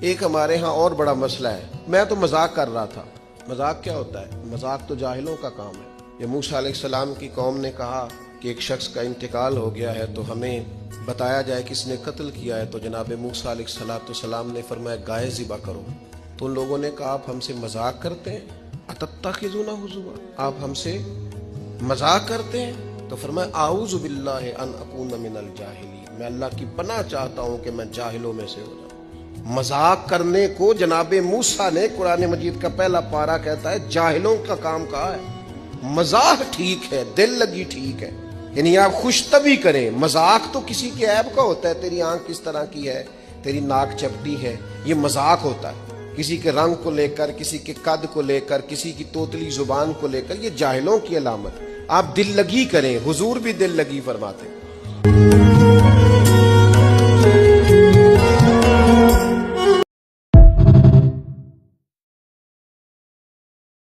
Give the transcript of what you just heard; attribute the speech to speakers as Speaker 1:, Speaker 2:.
Speaker 1: ایک ہمارے ہاں اور بڑا مسئلہ ہے، میں تو مذاق کر رہا تھا۔ مذاق کیا ہوتا ہے؟ مذاق تو جاہلوں کا کام ہے۔ یہ موسیٰ علیہ السلام کی قوم نے کہا کہ ایک شخص کا انتقال ہو گیا ہے تو ہمیں بتایا جائے کس نے قتل کیا ہے، تو جناب موسیٰ علیہ السلام نے فرمایا گائے ذبح کرو۔ تو ان لوگوں نے کہا آپ ہم سے مذاق کرتے ہیں، اتتخذونہ ہزوا، آپ ہم سے مذاق کرتے ہیں؟ تو فرمایا اعوذ باللہ ان اکون من الجاہلین، میں اللہ کی پناہ چاہتا ہوں کہ میں جاہلوں میں سے ہو جاؤں۔ مذاق کرنے کو جناب موسیٰ نے قرآن مجید کا پہلا پارہ کہتا ہے جاہلوں کا کام کہا ہے۔ مذاق ٹھیک ہے، دل لگی ٹھیک ہے، یعنی آپ خوش طبعی کریں۔ مذاق تو کسی کے عیب کا ہوتا ہے، تیری آنکھ کس طرح کی ہے، تیری ناک چپٹی ہے، یہ مذاق ہوتا ہے۔ کسی کے رنگ کو لے کر، کسی کے قد کو لے کر، کسی کی توتلی زبان کو لے کر، یہ جاہلوں کی علامت۔ آپ دل لگی کریں، حضور بھی دل لگی فرماتے ہیں۔